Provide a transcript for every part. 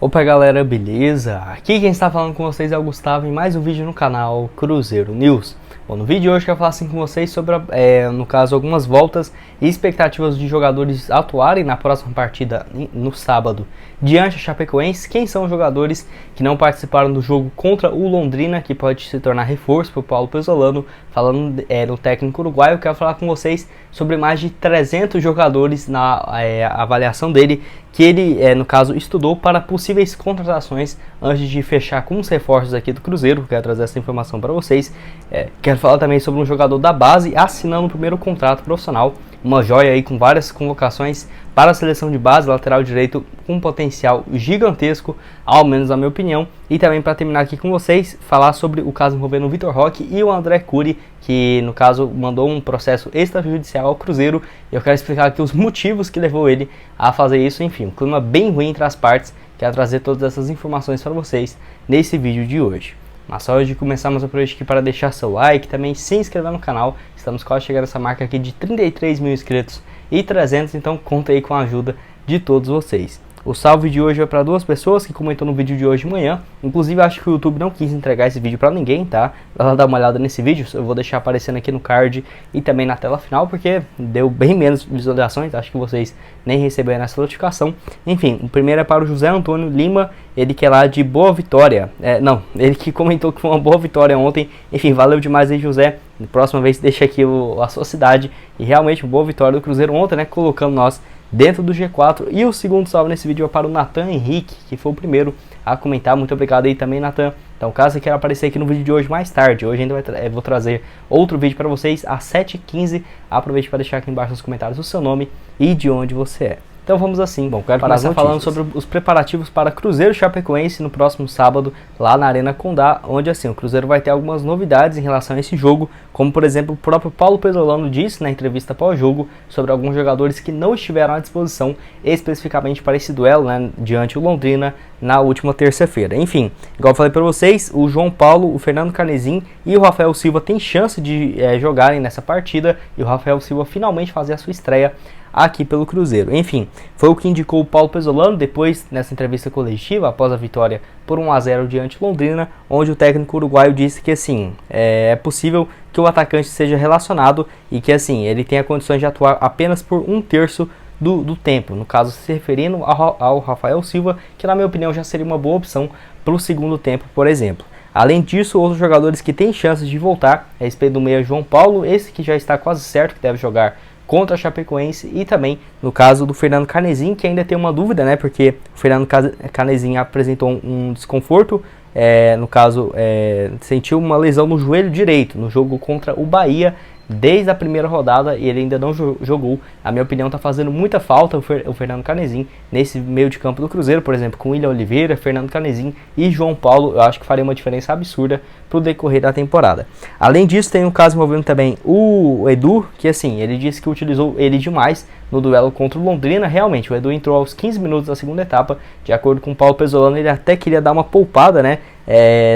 Opa galera, beleza? Aqui quem está falando com vocês é o Gustavo em mais um vídeo no canal Cruzeiro News. Bom, no vídeo de hoje eu quero falar assim com vocês sobre, no caso, algumas voltas e expectativas de jogadores atuarem na próxima partida no sábado diante da Chapecoense. Quem são os jogadores que não participaram do jogo contra o Londrina, que pode se tornar reforço para o Paulo Pezzolano. Falando no técnico uruguaio, eu quero falar com vocês sobre mais de 300 jogadores na avaliação dele, que ele, no caso, estudou para possíveis contratações antes de fechar com os reforços aqui do Cruzeiro. Quero trazer essa informação para vocês. Quero falar também sobre um jogador da base assinando o primeiro contrato profissional, uma joia aí com várias convocações para a seleção de base, lateral direito com um potencial gigantesco, ao menos na minha opinião. E também, para terminar aqui com vocês, falar sobre o caso envolvendo o Vitor Roque e o André Cury, que no caso mandou um processo extrajudicial ao Cruzeiro. Eu quero explicar aqui os motivos que levou ele a fazer isso. Enfim, um clima bem ruim entre as partes. Quero trazer todas essas informações para vocês nesse vídeo de hoje. Mas só antes de começarmos a projeto aqui, para deixar seu like, também se inscrever no canal. Estamos quase chegando a essa marca aqui de 33 mil inscritos e 300, então conta aí com a ajuda de todos vocês. O salve de hoje vai para duas pessoas que comentou no vídeo de hoje de manhã. Inclusive, acho que o YouTube não quis entregar esse vídeo para ninguém, tá? Vai lá dar uma olhada nesse vídeo, eu vou deixar aparecendo aqui no card e também na tela final, porque deu bem menos visualizações, acho que vocês nem receberam essa notificação. Enfim, o primeiro é para o José Antônio Lima, ele que é lá de Boa Vitória. Ele que comentou que foi uma boa vitória ontem. Enfim, valeu demais aí, José. Na próxima vez deixa aqui a sua cidade. E realmente, boa vitória do Cruzeiro ontem, né? Colocando nós dentro do G4. E o segundo salve nesse vídeo é para o Nathan Henrique, que foi o primeiro a comentar. Muito obrigado aí também, Nathan. Então, caso você queira aparecer aqui no vídeo de hoje mais tarde, hoje ainda vou trazer outro vídeo para vocês às 7h15. Aproveite para deixar aqui embaixo nos comentários o seu nome e de onde você é. Então vamos assim. Bom, quero começar falando sobre os preparativos para Cruzeiro Chapecoense no próximo sábado, lá na Arena Condá, onde assim, o Cruzeiro vai ter algumas novidades em relação a esse jogo, como por exemplo o próprio Paulo Pezzolano disse na entrevista pós-jogo sobre alguns jogadores que não estiveram à disposição especificamente para esse duelo, né, diante o Londrina na última terça-feira. Enfim, igual eu falei para vocês, o João Paulo, o Fernando Canezin e o Rafael Silva têm chance de jogarem nessa partida, e o Rafael Silva finalmente fazer a sua estreia aqui pelo Cruzeiro. Enfim, foi o que indicou o Paulo Pezzolano depois nessa entrevista coletiva após a vitória por 1-0 diante Londrina, onde o técnico uruguaio disse que assim, é possível que o atacante seja relacionado e que assim, ele tenha condições de atuar apenas por 1/3 do tempo, no caso se referindo ao Rafael Silva, que na minha opinião já seria uma boa opção para o segundo tempo, por exemplo. Além disso, outros jogadores que têm chances de voltar é a respeito do meia João Paulo, esse que já está quase certo que deve jogar contra a Chapecoense, e também no caso do Fernando Canezin, que ainda tem uma dúvida, né, porque o Fernando Canezin apresentou um desconforto, no caso sentiu uma lesão no joelho direito no jogo contra o Bahia desde a primeira rodada, e ele ainda não jogou. A minha opinião, está fazendo muita falta o Fernando Canezin nesse meio de campo do Cruzeiro, por exemplo, com William Oliveira, Fernando Canezin e João Paulo. Eu acho que faria uma diferença absurda para o decorrer da temporada. Além disso, tem um caso envolvendo também o Edu, que assim, ele disse que utilizou ele demais no duelo contra o Londrina. Realmente, o Edu entrou aos 15 minutos da segunda etapa, de acordo com o Paulo Pezzolano, ele até queria dar uma poupada, né?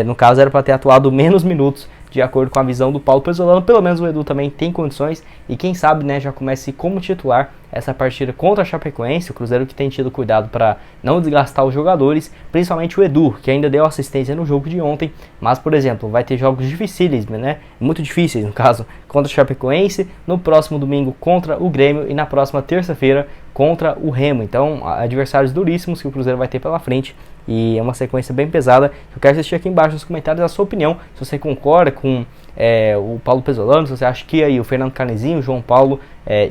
No caso, era para ter atuado menos minutos, de acordo com a visão do Paulo Pezzolano. Pelo menos o Edu também tem condições e quem sabe, né, já comece como titular essa partida contra a Chapecoense. O Cruzeiro que tem tido cuidado para não desgastar os jogadores, principalmente o Edu, que ainda deu assistência no jogo de ontem, mas, por exemplo, vai ter jogos difíceis, né, muito difíceis no caso, contra a Chapecoense, no próximo domingo contra o Grêmio e na próxima terça-feira contra o Remo. Então, adversários duríssimos que o Cruzeiro vai ter pela frente, e é uma sequência bem pesada. Eu quero assistir aqui embaixo nos comentários a sua opinião, se você concorda com o Paulo Pezzolano, se você acha que aí o Fernando Canezin, o João Paulo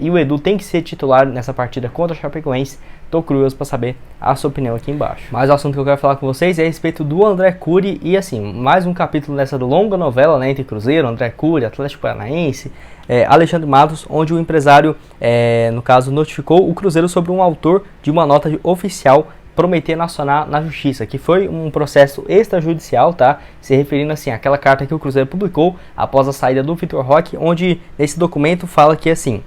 e o Edu tem que ser titular nessa partida contra a Chapecoense. Tô curioso para saber a sua opinião aqui embaixo. Mas o assunto que eu quero falar com vocês é a respeito do André Cury, e assim, mais um capítulo dessa longa novela, né, entre Cruzeiro, André Cury, Atlético Paranaense, Alexandre Matos, onde o empresário, no caso, notificou o Cruzeiro sobre um autor de uma nota oficial prometendo acionar na justiça, que foi um processo extrajudicial, tá? Se referindo assim àquela carta que o Cruzeiro publicou após a saída do Vitor Roque, onde nesse documento fala que assim,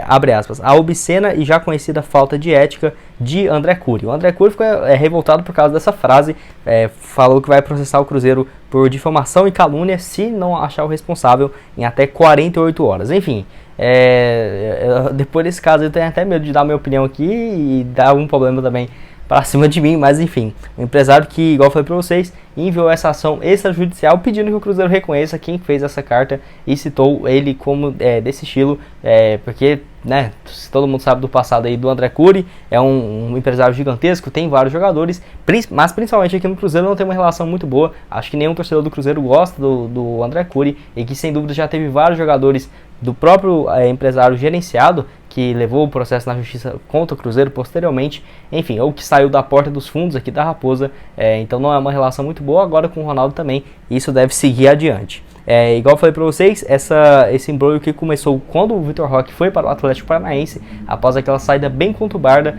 abre aspas, a obscena e já conhecida falta de ética de André Cury. O André Cury ficou revoltado por causa dessa frase, falou que vai processar o Cruzeiro por difamação e calúnia se não achar o responsável em até 48 horas. Enfim, depois desse caso eu tenho até medo de dar minha opinião aqui e dar algum problema também para cima de mim, mas enfim, o empresário que, igual eu falei para vocês, enviou essa ação extrajudicial pedindo que o Cruzeiro reconheça quem fez essa carta e citou ele como desse estilo, porque, né, todo mundo sabe do passado aí do André Cury, é um empresário gigantesco, tem vários jogadores, mas principalmente aqui no Cruzeiro não tem uma relação muito boa. Acho que nenhum torcedor do Cruzeiro gosta do André Cury, e que sem dúvida já teve vários jogadores do próprio empresário gerenciado, que levou o processo na justiça contra o Cruzeiro posteriormente, enfim, ou que saiu da porta dos fundos aqui da Raposa, então não é uma relação muito boa. Agora com o Ronaldo também, isso deve seguir adiante. Igual eu falei para vocês, esse embrolho que começou quando o Vitor Roque foi para o Atlético Paranaense, após aquela saída bem conturbada,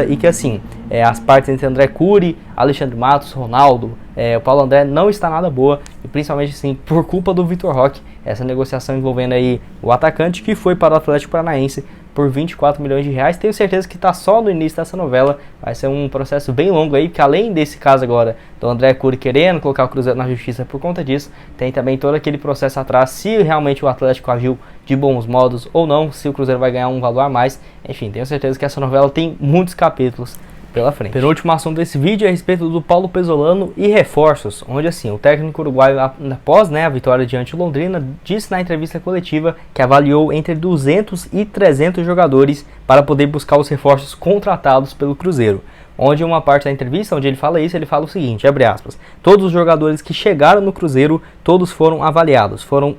e que assim, as partes entre André Cury, Alexandre Matos, Ronaldo, o Paulo André não está nada boa, e principalmente assim, por culpa do Vitor Roque, essa negociação envolvendo aí o atacante que foi para o Atlético Paranaense por 24 milhões de reais. Tenho certeza que está só no início dessa novela, vai ser um processo bem longo aí, porque além desse caso agora do André Cury querendo colocar o Cruzeiro na justiça por conta disso, tem também todo aquele processo atrás, se realmente o Atlético agiu de bons modos ou não, se o Cruzeiro vai ganhar um valor a mais. Enfim, tenho certeza que essa novela tem muitos capítulos pela frente. Penúltimo assunto desse vídeo é a respeito do Paulo Pezzolano e reforços, onde assim, o técnico uruguaio, após a vitória diante do Londrina, disse na entrevista coletiva que avaliou entre 200 e 300 jogadores para poder buscar os reforços contratados pelo Cruzeiro. Onde uma parte da entrevista, onde ele fala isso, ele fala o seguinte, abre aspas: todos os jogadores que chegaram no Cruzeiro, todos foram avaliados, foram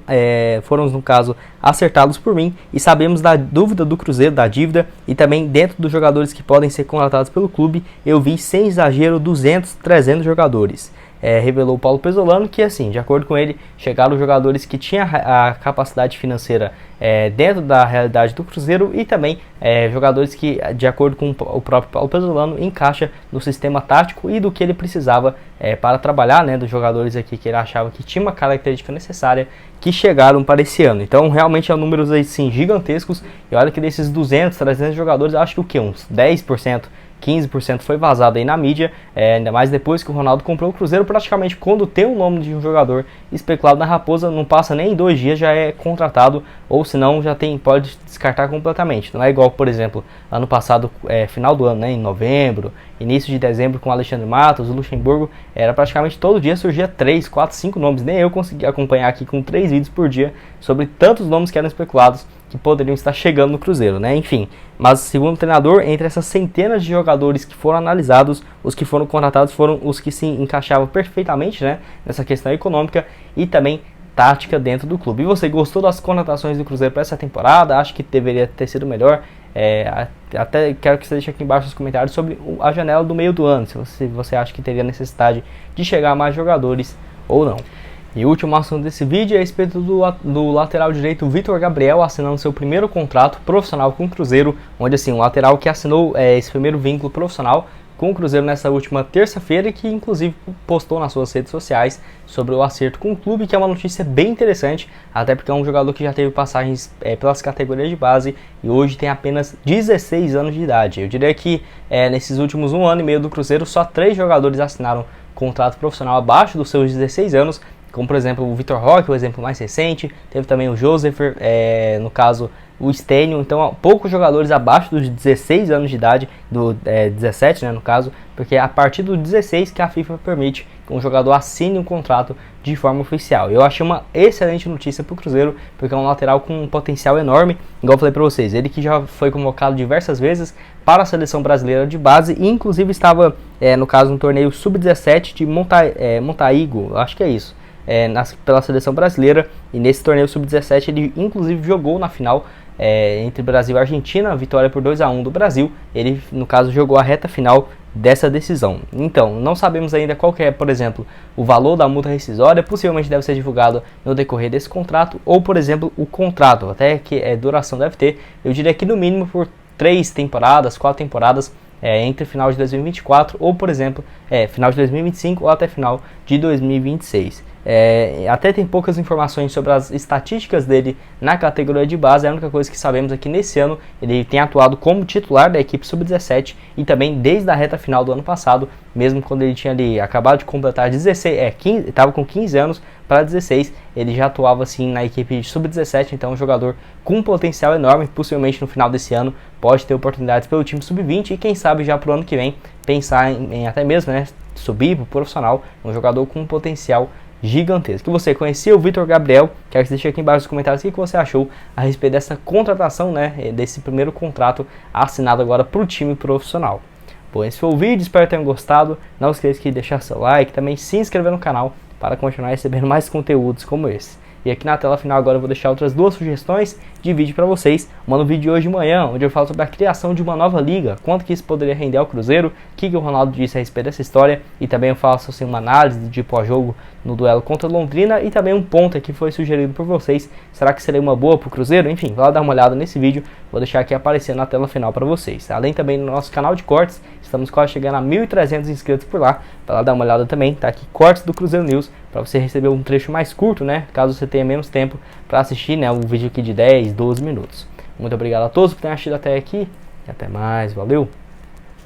no caso, acertados por mim, e sabemos da dúvida do Cruzeiro, da dívida, e também dentro dos jogadores que podem ser contratados pelo clube, eu vi sem exagero 200, 300 jogadores. Revelou o Paulo Pezzolano que, assim, de acordo com ele, chegaram jogadores que tinham a capacidade financeira dentro da realidade do Cruzeiro, e também jogadores que, de acordo com o próprio Paulo Pezzolano, encaixa no sistema tático e do que ele precisava para trabalhar, né, dos jogadores aqui que ele achava que tinha uma característica necessária, que chegaram para esse ano. Então realmente são números assim, gigantescos, e olha que desses 200, 300 jogadores, acho que o que? Uns 10%, 15% foi vazado aí na mídia, ainda mais depois que o Ronaldo comprou o Cruzeiro. Praticamente quando tem o nome de um jogador especulado na Raposa, não passa nem 2 dias, já é contratado, ou senão já pode descartar completamente. Não é igual, por exemplo, ano passado, final do ano, né, em novembro, início de dezembro, com o Alexandre Matos, o Luxemburgo, era praticamente todo dia surgia 3, 4, 5 nomes. Nem eu consegui acompanhar aqui com 3 vídeos por dia sobre tantos nomes que eram especulados que poderiam estar chegando no Cruzeiro, né? Enfim, mas segundo o treinador, entre essas centenas de jogadores que foram analisados, os que foram contratados foram os que se encaixavam perfeitamente, né, nessa questão econômica e também tática dentro do clube. E você gostou das contratações do Cruzeiro para essa temporada? Acho que deveria ter sido melhor? Até quero que você deixe aqui embaixo nos comentários sobre a janela do meio do ano, se você acha que teria necessidade de chegar a mais jogadores ou não. E o último assunto desse vídeo é a respeito do lateral direito Vitor Gabriel assinando seu primeiro contrato profissional com o Cruzeiro, onde assim, um lateral que assinou esse primeiro vínculo profissional com o Cruzeiro nessa última terça-feira, e que inclusive postou nas suas redes sociais sobre o acerto com o clube, que é uma notícia bem interessante, até porque é um jogador que já teve passagens pelas categorias de base e hoje tem apenas 16 anos de idade. Eu diria que nesses últimos 1 ano e meio do Cruzeiro, só 3 jogadores assinaram contrato profissional abaixo dos seus 16 anos, como por exemplo o Vitor Roque, o exemplo mais recente, teve também o Joseph, no caso o Stênio. Então poucos jogadores abaixo dos 16 anos de idade, 17 né, no caso, porque é a partir dos 16 que a FIFA permite que um jogador assine um contrato de forma oficial. Eu achei uma excelente notícia para o Cruzeiro, porque é um lateral com um potencial enorme, igual eu falei para vocês, ele que já foi convocado diversas vezes para a seleção brasileira de base, e inclusive estava, no caso, no torneio Sub-17 de Montaigo, acho que é isso, pela seleção brasileira, e nesse torneio Sub-17 ele inclusive jogou na final entre Brasil e Argentina, vitória por 2-1 do Brasil. Ele, no caso, jogou a reta final dessa decisão. Então, não sabemos ainda qual que é, por exemplo, o valor da multa rescisória, possivelmente deve ser divulgado no decorrer desse contrato, ou, por exemplo, o contrato, até que duração deve ter, eu diria que no mínimo por 3 temporadas, 4 temporadas, entre final de 2024 ou, por exemplo, final de 2025 ou até final de 2026. Até tem poucas informações sobre as estatísticas dele na categoria de base. A única coisa que sabemos é que nesse ano ele tem atuado como titular da equipe sub-17 e também desde a reta final do ano passado, mesmo quando ele tinha ali acabado de completar 15, estava com 15 anos para 16, ele já atuava assim na equipe sub-17, então um jogador com um potencial enorme. Possivelmente no final desse ano pode ter oportunidades pelo time sub-20 e quem sabe já para o ano que vem pensar em até mesmo, né, subir para o profissional, um jogador com um potencial gigantesco. E você conhecia o Vitor Gabriel? Quero que você deixe aqui embaixo nos comentários o que você achou a respeito dessa contratação, né, desse primeiro contrato assinado agora para o time profissional. Bom, esse foi o vídeo, espero que tenham gostado. Não esqueça de deixar seu like, também se inscrever no canal para continuar recebendo mais conteúdos como esse. E aqui na tela final agora eu vou deixar outras duas sugestões de vídeo para vocês. Uma no vídeo de hoje de manhã, onde eu falo sobre a criação de uma nova liga, quanto que isso poderia render ao Cruzeiro, o que o Ronaldo disse a respeito dessa história, e também eu faço assim, uma análise de pós-jogo no duelo contra Londrina, e também um ponto que foi sugerido por vocês, será que seria uma boa para o Cruzeiro? Enfim, vai lá dar uma olhada nesse vídeo, vou deixar aqui aparecendo na tela final para vocês. Além também no nosso canal de cortes, estamos quase chegando a 1.300 inscritos por lá, vai lá dar uma olhada também, tá aqui cortes do Cruzeiro News, para você receber um trecho mais curto, né, caso você tenha menos tempo para assistir, né, um vídeo aqui de 10, 12 minutos. Muito obrigado a todos por terem assistido até aqui e até mais, valeu!